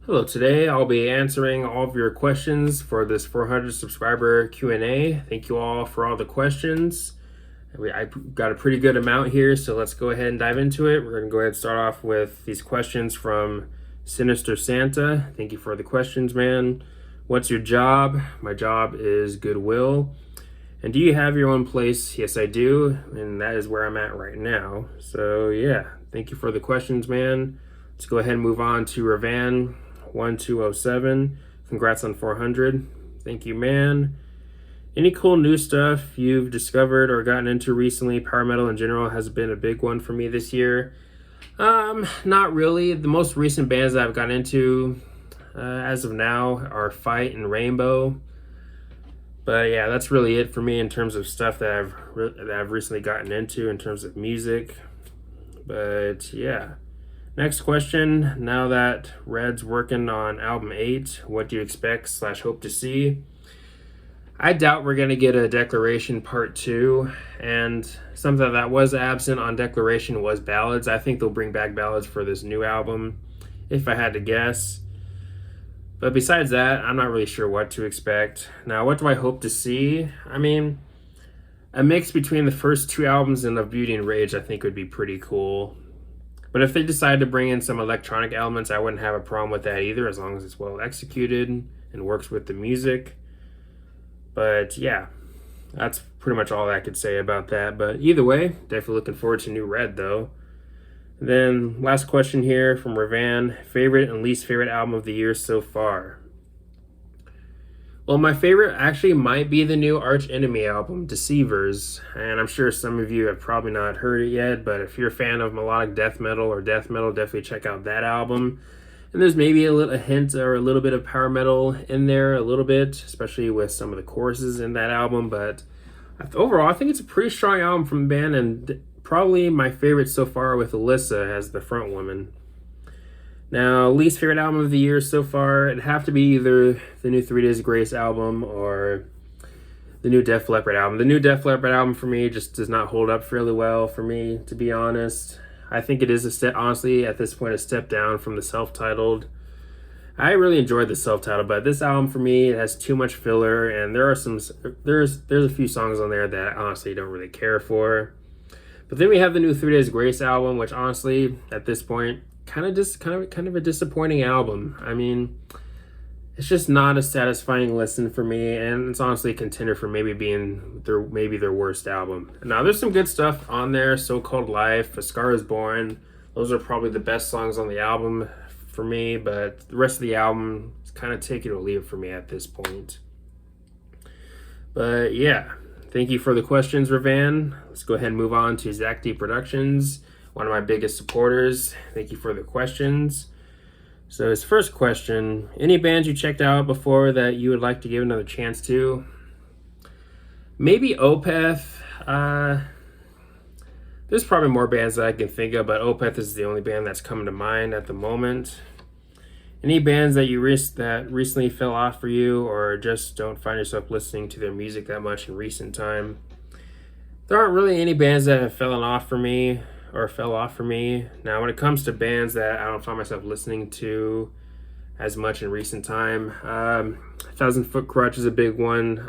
Hello, today I'll be answering all of your questions for this 400 subscriber Q&A. Thank you all for all the questions. I got a pretty good amount here, so let's go ahead and dive into it. We're going to go ahead and start off with these questions from Sinister Santa. Thank you for the questions, man. What's your job? My job is Goodwill. And do you have your own place? Yes, I do, and that is where I'm at right now. So yeah, thank you for the questions, man. Let's go ahead and move on to Ravan 1207. Congrats on 400. Thank you, man. Any cool new stuff you've discovered or gotten into recently? Power metal in general has been a big one for me this year. Not really. The most recent bands that I've gotten into as of now are Fight and Rainbow. But yeah, that's really it for me in terms of stuff that I've recently gotten into in terms of music. But yeah. Next question. Now that Red's working on album 8, what do you expect / hope to see? I doubt we're going to get a Declaration Part 2, and something that was absent on Declaration was ballads. I think they'll bring back ballads for this new album, if I had to guess. But besides that, I'm not really sure what to expect. Now, what do I hope to see? I mean, a mix between the first 2 albums and Of Beauty and Rage I think would be pretty cool. But if they decide to bring in some electronic elements, I wouldn't have a problem with that either, as long as it's well executed and works with the music. But yeah, that's pretty much all I could say about that. But either way, definitely looking forward to New Red, though. And then last question here from Ravan. Favorite and least favorite album of the year so far? Well, my favorite actually might be the new Arch Enemy album, Deceivers, and I'm sure some of you have probably not heard it yet, but if you're a fan of melodic death metal or death metal, definitely check out that album. And there's maybe a hint or a little bit of power metal in there, a little bit, especially with some of the choruses in that album, but overall, I think it's a pretty strong album from the band, and probably my favorite so far with Alyssa as the front woman. Now, least favorite album of the year so far, it'd have to be either the new 3 Days Grace album or the new Def Leppard album. The new Def Leppard album for me just does not hold up fairly well for me, to be honest. I think it is honestly, at this point, a step down from the self-titled. I really enjoyed the self-titled, but this album for me, it has too much filler, and there's a few songs on there that I honestly don't really care for. But then we have the new 3 Days Grace album, which honestly, at this point, kind of a disappointing album. I mean, it's just not a satisfying listen for me, and it's honestly a contender for maybe being their worst album. Now, there's some good stuff on there. So-Called Life, A Scar Is Born. Those are probably the best songs on the album for me, but the rest of the album is kind of take it or leave it for me at this point. But yeah, thank you for the questions, Ravan. Let's go ahead and move on to Zach D Productions, one of my biggest supporters. Thank you for the questions. So his first question, any bands you checked out before that you would like to give another chance to? Maybe Opeth. There's probably more bands that I can think of, but Opeth is the only band that's coming to mind at the moment. Any bands that that recently fell off for you, or just don't find yourself listening to their music that much in recent time? There aren't really any bands that have fell off for me. Now, when it comes to bands that I don't find myself listening to as much in recent time, 1,000 Foot Crutch is a big one.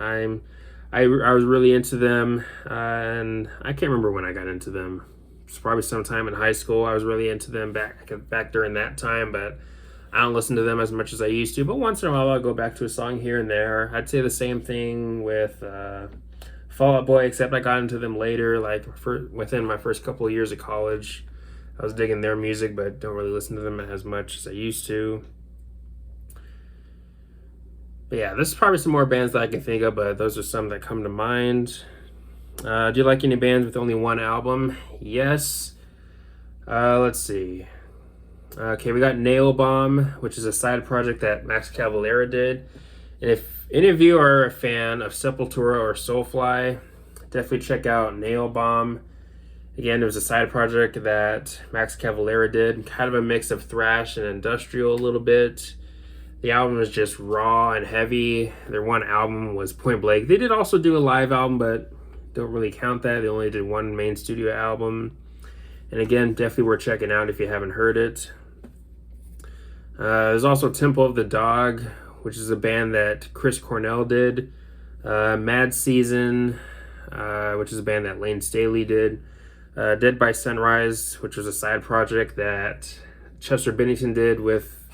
I was really into them, and I can't remember when I got into them. It's probably sometime in high school. I was really into them back during that time, but I don't listen to them as much as I used to. But once in a while, I'll go back to a song here and there. I'd say the same thing with Fall Out Boy, except I got into them later, like within my first couple of years of college. I was digging their music, but don't really listen to them as much as I used to. But yeah, there's probably some more bands that I can think of, but those are some that come to mind. Do you like any bands with only one album? Yes. Let's see. Okay, we got Nail Bomb, which is a side project that Max Cavalera did. And if any of you are a fan of Sepultura or Soulfly, definitely check out Nail Bomb. Again, it was a side project that Max Cavalera did, kind of a mix of thrash and industrial a little bit. The album was just raw and heavy. Their one album was Point Blank. They did also do a live album, but don't really count that. They only did one main studio album. And again, definitely worth checking out if you haven't heard it. There's also Temple of the Dog, which is a band that Chris Cornell did. Mad Season, which is a band that Lane Staley did. Dead by Sunrise, which was a side project that Chester Bennington did with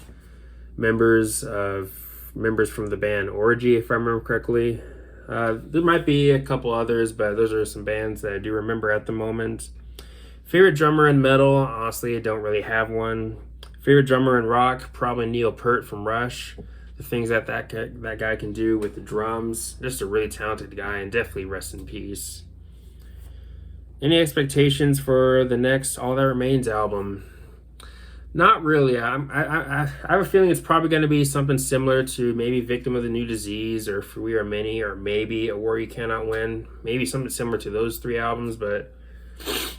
members from the band Orgy, if I remember correctly. There might be a couple others, but those are some bands that I do remember at the moment. Favorite drummer in metal? Honestly, I don't really have one. Favorite drummer in rock? Probably Neil Peart from Rush. The things that guy can do with the drums. Just a really talented guy, and definitely rest in peace. Any expectations for the next All That Remains album? Not really. I have a feeling it's probably going to be something similar to maybe Victim of the New Disease or For We Are Many or maybe A War You Cannot Win. Maybe something similar to those 3 albums, but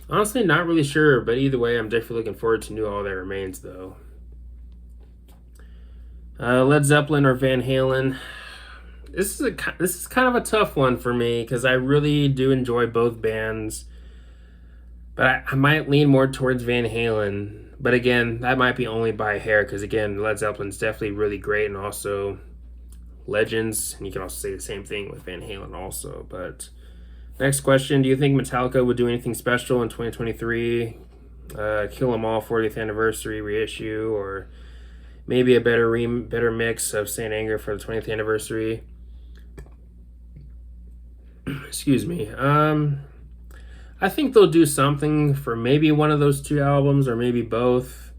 honestly not really sure. But either way, I'm definitely looking forward to new All That Remains though. Led Zeppelin or Van Halen? This is kind of a tough one for me because I really do enjoy both bands. But I might lean more towards Van Halen. But again, that might be only by a hair because, again, Led Zeppelin's definitely really great and also legends. And you can also say the same thing with Van Halen also. But next question, do you think Metallica would do anything special in 2023? Kill 'Em All 40th anniversary reissue, or maybe a better mix of Saint Anger for the 20th anniversary? Excuse me. I think they'll do something for maybe one of those 2 albums or maybe both.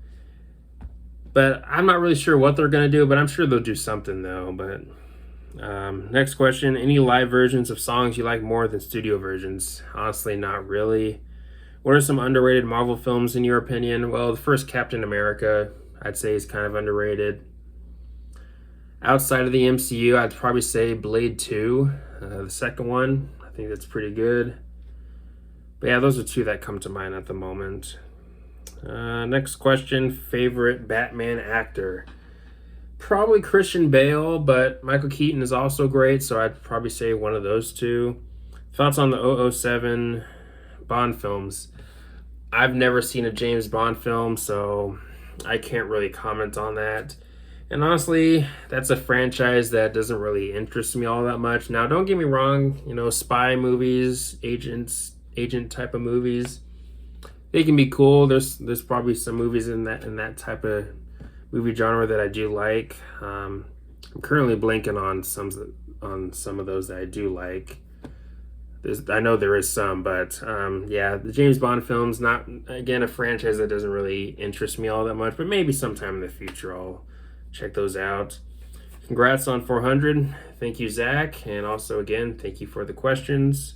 But I'm not really sure what they're going to do, but I'm sure they'll do something though. But next question, any live versions of songs you like more than studio versions? Honestly, not really. What are some underrated Marvel films in your opinion? Well, the first Captain America, I'd say, is kind of underrated. Outside of the MCU, I'd probably say Blade 2, the second one. I think that's pretty good. But yeah, those are 2 that come to mind at the moment. Next question, favorite Batman actor? Probably Christian Bale, but Michael Keaton is also great, so I'd probably say one of those 2. Thoughts on the 007 Bond films? I've never seen a James Bond film, so I can't really comment on that. And honestly, that's a franchise that doesn't really interest me all that much. Now, don't get me wrong, spy movies, agent type of movies, they can be cool. There's probably some movies in that type of movie genre that I do like. I'm currently blanking on some of those that I do like. I know there is some, but yeah, the James Bond films, not again a franchise that doesn't really interest me all that much, but maybe sometime in the future I'll check those out. Congrats on 400. Thank you, Zach, and also again thank you for the questions.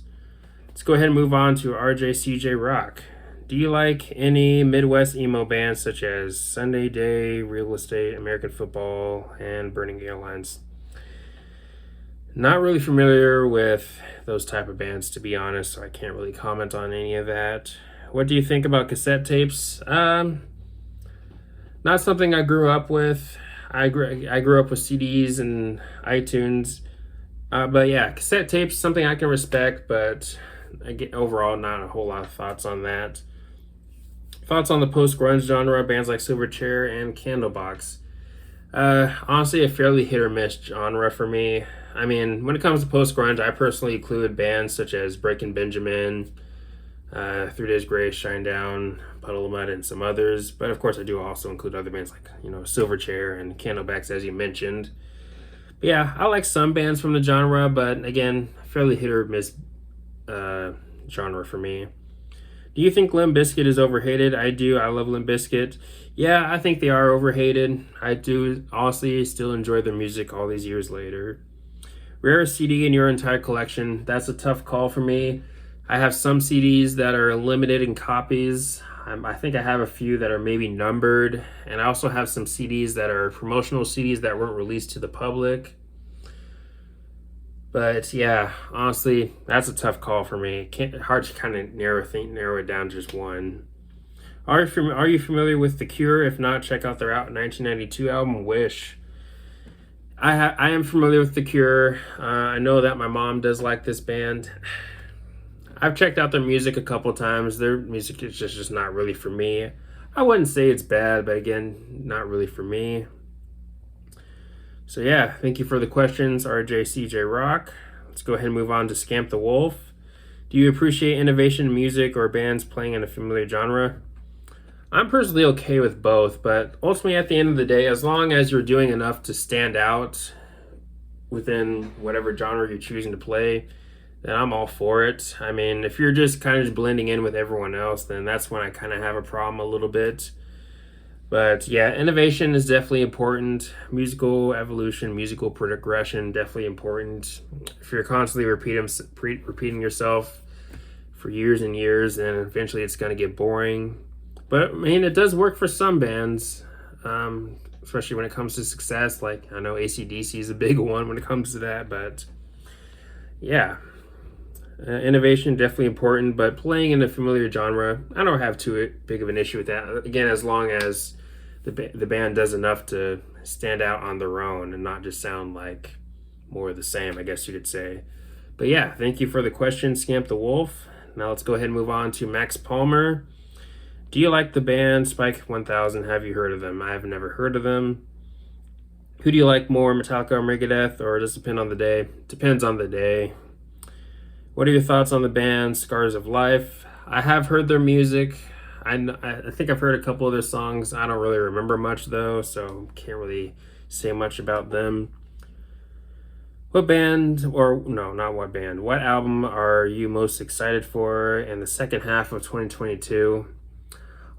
Let's go ahead and move on to RJCJ Rock. Do you like any Midwest emo bands such as Sunday Day, Real Estate, American Football, and Burning Airlines? Not really familiar with those type of bands, to be honest, so I can't really comment on any of that. What do you think about cassette tapes? Not something I grew up with. I grew up with CDs and iTunes. But yeah, cassette tapes, something I can respect, but overall, not a whole lot of thoughts on that. Thoughts on the post-grunge genre, bands like Silverchair and Candlebox? Honestly, a fairly hit or miss genre for me. I mean, when it comes to post-grunge, I personally include bands such as Breaking Benjamin, 3 Days Grace, Shinedown, Puddle of Mud, and some others. But of course, I do also include other bands like, Silverchair and Candlebox, as you mentioned. But yeah, I like some bands from the genre, but again, fairly hit or miss genre for me. Do you think Limp Bizkit is overhated? I do. I love Limp Bizkit. Yeah, I think they are overhated. I do honestly still enjoy their music all these years later. Rarest CD in your entire collection? That's a tough call for me. I have some CDs that are limited in copies. I think I have a few that are maybe numbered. And I also have some CDs that are promotional CDs that weren't released to the public. But yeah, honestly, that's a tough call for me. Hard to kind of narrow it down to just one. Are you familiar with The Cure? If not, check out their 1992 album, Wish. I am familiar with The Cure. I know that my mom does like this band. I've checked out their music a couple times. Their music is just not really for me. I wouldn't say it's bad, but again, not really for me. So yeah, thank you for the questions, RJCJ Rock. Let's go ahead and move on to Scamp the Wolf. Do you appreciate innovation in music or bands playing in a familiar genre? I'm personally okay with both, but ultimately at the end of the day, as long as you're doing enough to stand out within whatever genre you're choosing to play, then I'm all for it. I mean, if you're just kind of just blending in with everyone else, then that's when I kind of have a problem a little bit. But yeah, innovation is definitely important. Musical evolution, musical progression, definitely important. If you're constantly repeating yourself for years and years, then eventually it's going to get boring. But I mean, it does work for some bands, especially when it comes to success. Like, I know AC/DC is a big one when it comes to that. But yeah, innovation definitely important. But playing in a familiar genre, I don't have too big of an issue with that. Again, as long as the band does enough to stand out on their own and not just sound like more of the same, I guess you could say. But yeah, thank you for the question, Scamp the Wolf. Now let's go ahead and move on to Max Palmer. Do you like the band Spike 1000? Have you heard of them? I have never heard of them. Who do you like more, Metallica or Megadeth, or does it depend on the day? Depends on the day. What are your thoughts on the band Scars of Life? I have heard their music. I think I've heard a couple of their songs. I don't really remember much though, so can't really say much about them. What band, or no, not what band, what album are you most excited for in the second half of 2022?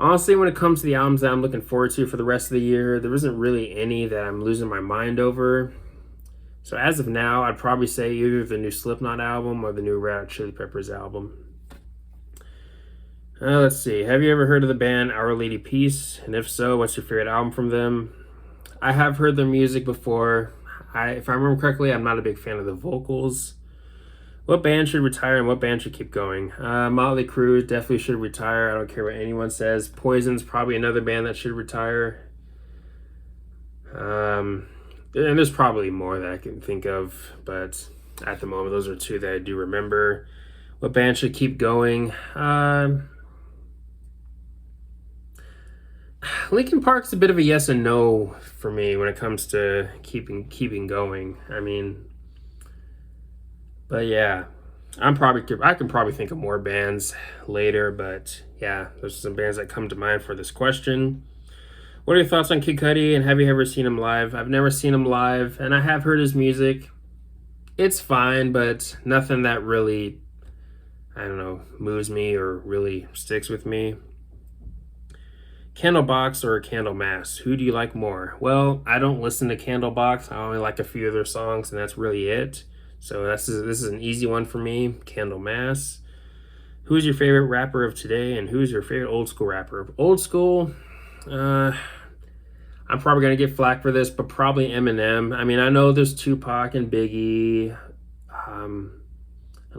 Honestly, when it comes to the albums that I'm looking forward to for the rest of the year, there isn't really any that I'm losing my mind over. So as of now, I'd probably say either the new Slipknot album or the new Red Hot Chili Peppers album. Let's see. Have you ever heard of the band Our Lady Peace? And if so, what's your favorite album from them? I have heard their music before. If I remember correctly, I'm not a big fan of the vocals. What band should retire and what band should keep going? Motley Crue definitely should retire. I don't care what anyone says. Poison's probably another band that should retire. And there's probably more that I can think of, but at the moment, those are two that I do remember. What band should keep going? Linkin Park's a bit of a yes and no for me when it comes to keeping going. I mean, but yeah, I can probably think of more bands later, but yeah, those are some bands that come to mind for this question. What are your thoughts on Kid Cudi, and have you ever seen him live? I've never seen him live, and I have heard his music. It's fine, but nothing that really, I don't know, moves me or really sticks with me. Candlebox or Candlemass? Who do you like more? Well, I don't listen to Candlebox. I only like a few of their songs, and that's really it. So this is an easy one for me. Candlemass. Who is your favorite rapper of today, and who is your favorite old school rapper? Old school, I'm probably gonna get flack for this, but probably Eminem. I mean, I know there's Tupac and Biggie, and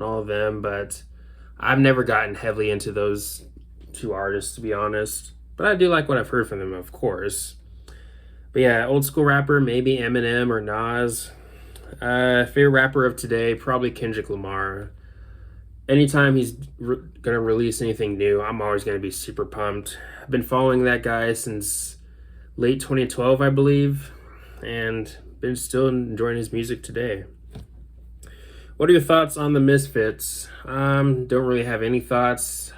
all of them, but I've never gotten heavily into those two artists, to be honest. But I do like what I've heard from them, of course. But yeah, old school rapper, maybe Eminem or Nas. Favorite rapper of today, probably Kendrick Lamar. Anytime he's gonna release anything new, I'm always gonna be super pumped. I've been following that guy since late 2012, I believe, and been still enjoying his music today. What are your thoughts on the Misfits? Don't really have any thoughts.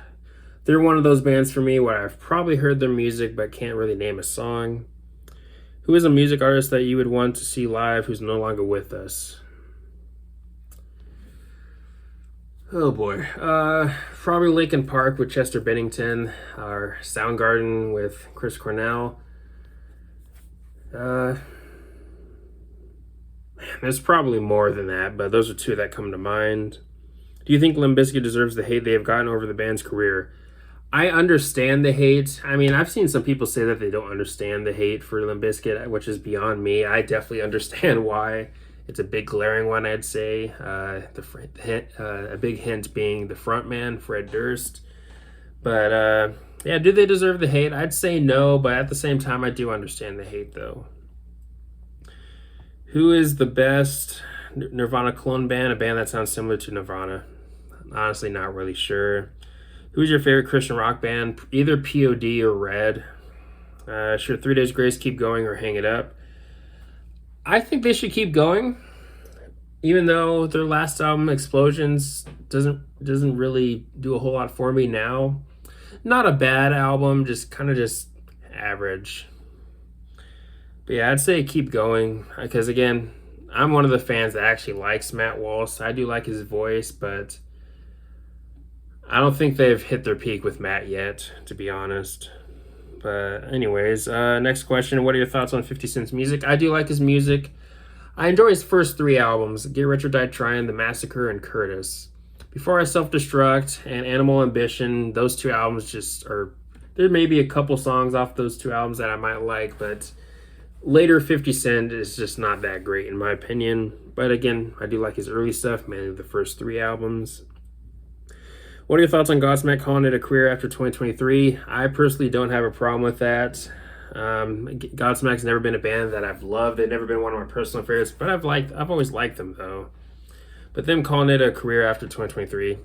They're one of those bands for me where I've probably heard their music but can't really name a song. Who is a music artist that you would want to see live who's no longer with us? Oh boy. Probably Linkin Park with Chester Bennington, or Soundgarden with Chris Cornell. Man, there's probably more than that, but those are two that come to mind. Do you think Limp Bizkit deserves the hate they have gotten over the band's career? I understand the hate. I mean, I've seen some people say that they don't understand the hate for Limp Bizkit, which is beyond me. I definitely understand why. It's a big glaring one, I'd say. A big hint being the frontman, Fred Durst. But yeah, do they deserve the hate? I'd say no, but at the same time, I do understand the hate, though. Who is the best Nirvana clone band? A band that sounds similar to Nirvana. Honestly, not really sure. Who's your favorite Christian rock band? Either POD or Red. Should 3 Days Grace keep going or hang it up? I think they should keep going, even though their last album, Explosions, doesn't really do a whole lot for me now. Not a bad album, just kind of just average. But yeah, I'd say keep going because again, I'm one of the fans that actually likes Matt Walsh. I do like his voice, but I don't think they've hit their peak with Matt yet, to be honest. But anyways, next question. What are your thoughts on 50 Cent's music? I do like his music. I enjoy his first three albums, Get Rich or Die Trying, The Massacre, and Curtis. Before I Self-Destruct and Animal Ambition, those two albums just are... There may be a couple songs off those two albums that I might like, but later 50 Cent is just not that great in my opinion. But again, I do like his early stuff, mainly the first three albums. What are your thoughts on Godsmack calling it a career after 2023? I personally don't have a problem with that. Godsmack's never been a band that I've loved. They've never been one of my personal favorites, but I've always liked them though. But them calling it a career after 2023,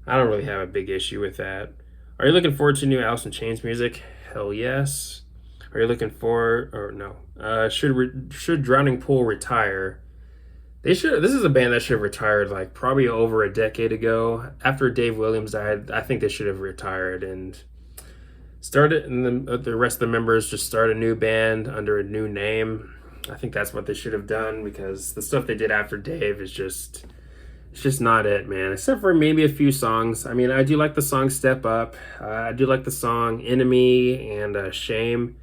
I don't really have a big issue with that. Are you looking forward to new Alice in Chains music? Hell yes. Are you looking for, or no? Should Drowning Pool retire? They should. This is a band that should have retired like probably over a decade ago. After Dave Williams died, I think they should have retired and started, and the rest of the members just start a new band under a new name. I think that's what they should have done because the stuff they did after Dave is just, it's just not it, man. Except for maybe a few songs. I mean, I do like the song Step Up. I do like the song Enemy and Shame.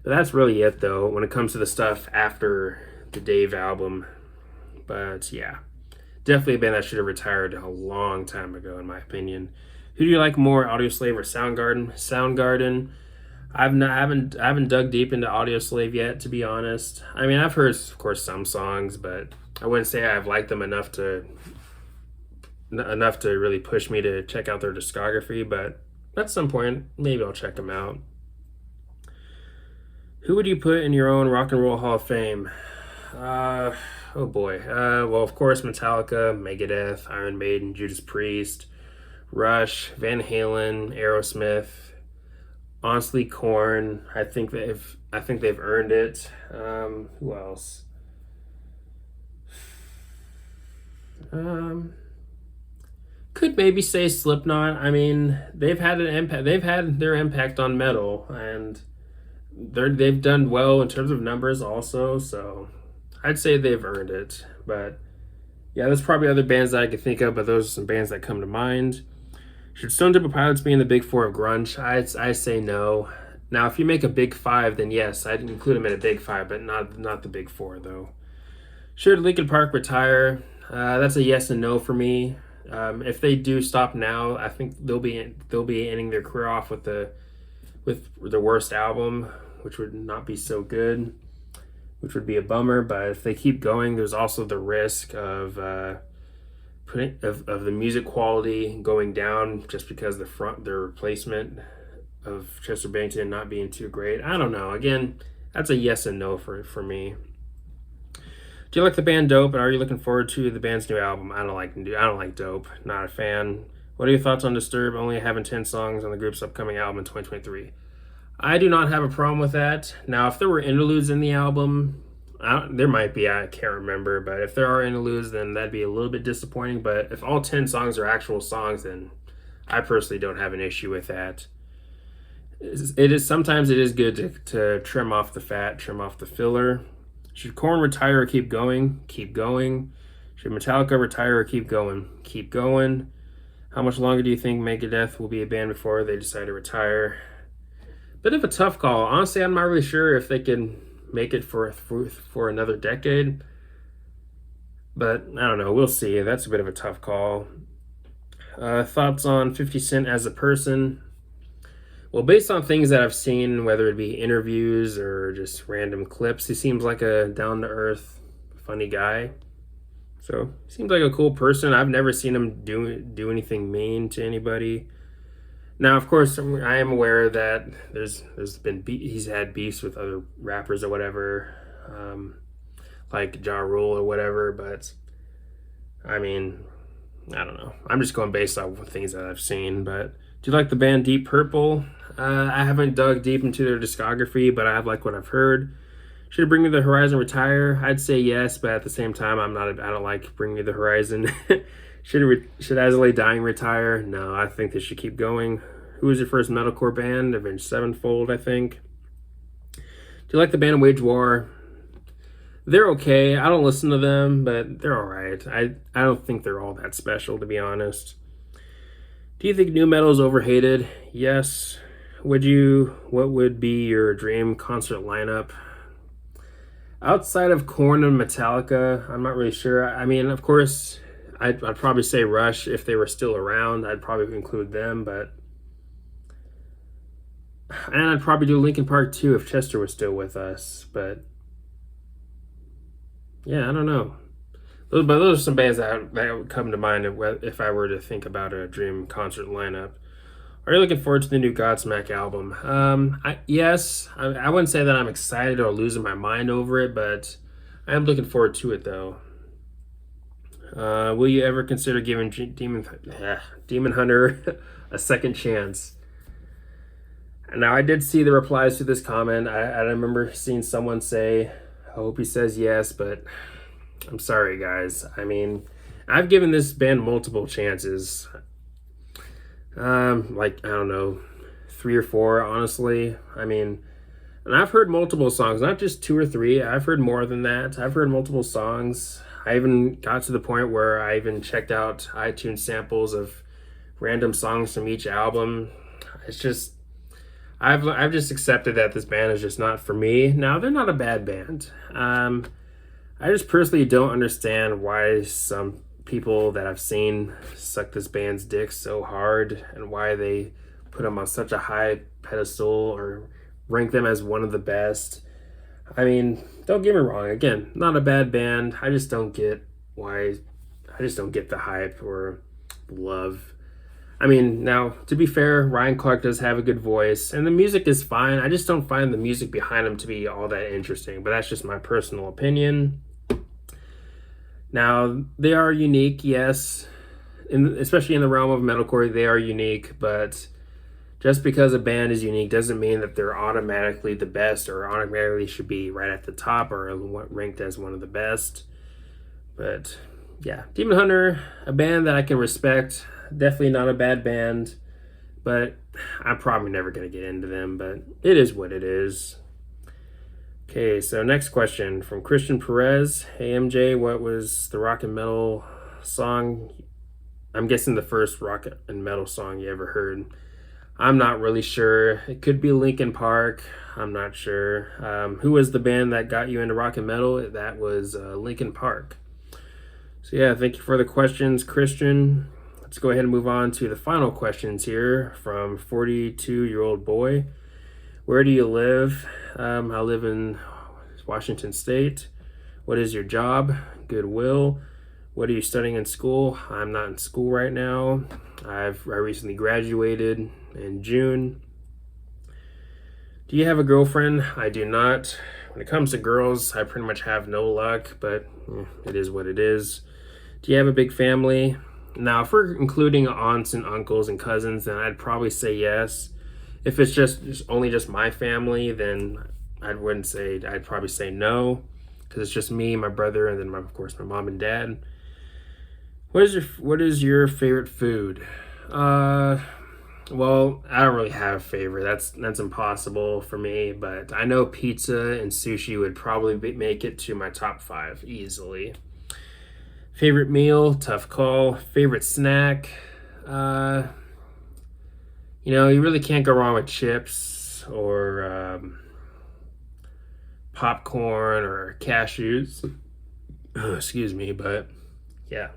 But that's really it, though, when it comes to the stuff after the Dave album. But yeah, definitely a band that should have retired a long time ago, in my opinion. Who do you like more, Audioslave or Soundgarden? Soundgarden. I haven't dug deep into Audioslave yet, to be honest. I mean, I've heard, of course, some songs, but I wouldn't say I've liked them enough to really push me to check out their discography. But at some point, maybe I'll check them out. Who would you put in your own Rock and Roll Hall of Fame? Oh boy. Well, of course, Metallica, Megadeth, Iron Maiden, Judas Priest, Rush, Van Halen, Aerosmith. Honestly, Korn. I think they've earned it. Who else? Could maybe say Slipknot. I mean, they've had an impact. They've had their impact on metal, and they've done well in terms of numbers also. So I'd say they've earned it. But yeah, there's probably other bands that I could think of, but those are some bands that come to mind. Should Stone Temple Pilots be in the big four of grunge? I say no. Now, if you make a big five, then yes, I'd include them in a big five, but not the big four though. Should Linkin Park retire? That's a yes and no for me. If they do stop now, I think they'll be ending their career off with the worst album, which would not be so good, which would be a bummer. But if they keep going, there's also the risk of the music quality going down just because their replacement of Chester Bennington not being too great. I don't know. Again, that's a yes and no for me. Do you like the band Dope, and are you looking forward to the band's new album? I don't like Dope. Not a fan. What are your thoughts on Disturbed only having 10 songs on the group's upcoming album in 2023? I do not have a problem with that. Now, if there were interludes in the album, there might be, I can't remember, but if there are interludes, then that'd be a little bit disappointing. But if all 10 songs are actual songs, then I personally don't have an issue with that. Sometimes it is good to trim off the fat, trim off the filler. Should Korn retire or keep going? Keep going. Should Metallica retire or keep going? Keep going. How much longer do you think Megadeth will be a band before they decide to retire? Bit of a tough call. Honestly, I'm not really sure if they can make it for another decade. But I don't know. We'll see. That's a bit of a tough call. Thoughts on 50 Cent as a person? Well, based on things that I've seen, whether it be interviews or just random clips, he seems like a down-to-earth, funny guy. So, he seems like a cool person. I've never seen him do anything mean to anybody. Now, of course, I am aware that he's had beefs with other rappers or whatever, like Ja Rule or whatever, but I mean, I don't know. I'm just going based on things that I've seen. But do you like the band Deep Purple? I haven't dug deep into their discography, but I have liked what I've heard. Should Bring Me the Horizon retire? I'd say yes, but at the same time, I don't like Bring Me the Horizon. Should As I Lay Dying retire? No, I think they should keep going. Who was your first metalcore band? Avenged Sevenfold, I think. Do you like the band Wage War? They're okay. I don't listen to them, but they're alright. I don't think they're all that special, to be honest. Do you think new metal is overhated? Yes. What would be your dream concert lineup? Outside of Korn and Metallica, I'm not really sure. I mean, of course, I'd probably say Rush if they were still around. I'd probably include them, and I'd probably do Linkin Park too if Chester was still with us. But yeah, I don't know. Those are some bands that would come to mind if I were to think about a dream concert lineup. Are you looking forward to the new Godsmack album? Yes. I wouldn't say that I'm excited or losing my mind over it, but I am looking forward to it, though. Will you ever consider giving Demon Hunter a second chance? Now, I did see the replies to this comment. I remember seeing someone say, I hope he says yes, but I'm sorry, guys. I mean, I've given this band multiple chances. I don't know, 3 or 4, honestly. I mean, and I've heard multiple songs, not just 2 or 3. I've heard more than that. I've heard multiple songs. I even got to the point where I even checked out iTunes samples of random songs from each album. It's just, I've just accepted that this band is just not for me. Now, they're not a bad band. I just personally don't understand why some people that I've seen suck this band's dick so hard and why they put them on such a high pedestal or rank them as one of the best. I mean, don't get me wrong. Again, not a bad band. I just don't get the hype or love. I mean, now, to be fair, Ryan Clark does have a good voice, and the music is fine. I just don't find the music behind him to be all that interesting, but that's just my personal opinion. Now, they are unique, yes, especially in the realm of metalcore, they are unique, but just because a band is unique doesn't mean that they're automatically the best or automatically should be right at the top or ranked as one of the best. But yeah, Demon Hunter, a band that I can respect, definitely not a bad band, but I'm probably never going to get into them, but it is what it is. Okay, so next question from Christian Perez. Hey MJ, what was the rock and metal song? I'm guessing the first rock and metal song you ever heard. I'm not really sure. It could be Linkin Park. I'm not sure. Who was the band that got you into rock and metal? That was Linkin Park. So yeah, thank you for the questions, Christian. Let's go ahead and move on to the final questions here from 42-year-old boy. Where do you live? I live in Washington State. What is your job? Goodwill. What are you studying in school? I'm not in school right now. I recently graduated in June. Do you have a girlfriend? I do not. When it comes to girls, I pretty much have no luck, but it is what it is. Do you have a big family? Now, if we're including aunts and uncles and cousins, then I'd probably say yes. If it's just only my family, then I'd probably say no, because it's just me, my brother, and then of course my mom and dad. What is your favorite food? Well, I don't really have a favorite. That's impossible for me, but I know pizza and sushi would probably make it to my top 5 easily. Favorite meal? Tough call. Favorite snack? You really can't go wrong with chips or popcorn or cashews. Excuse me, but yeah.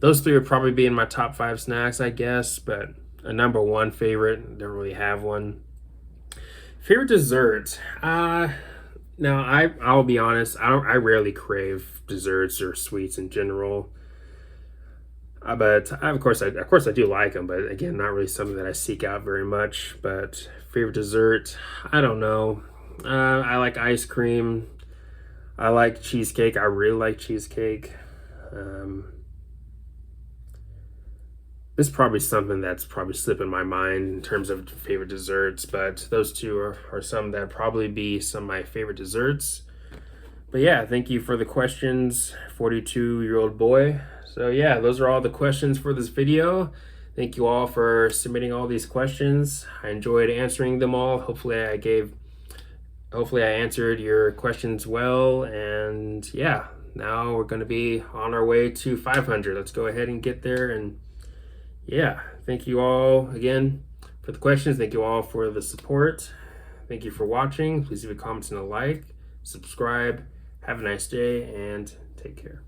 Those 3 would probably be in my top 5 snacks, I guess, but a number 1 favorite, don't really have one. Favorite dessert? Now, I'll be honest, I rarely crave desserts or sweets in general. But of course I do like them, but again, not really something that I seek out very much. But favorite dessert, I don't know. I like ice cream. I like cheesecake. I really like cheesecake. This is probably something that's probably slipping my mind in terms of favorite desserts, but those two are some that probably be some of my favorite desserts. But yeah, thank you for the questions, 42-year-old boy. So yeah, those are all the questions for this video. Thank you all for submitting all these questions. I enjoyed answering them all. Hopefully I answered your questions well. And yeah, now we're going to be on our way to 500. Let's go ahead and get there. And yeah, thank you all again for the questions. Thank you all for the support. Thank you for watching. Please leave a comment and a like. Subscribe. Have a nice day and take care.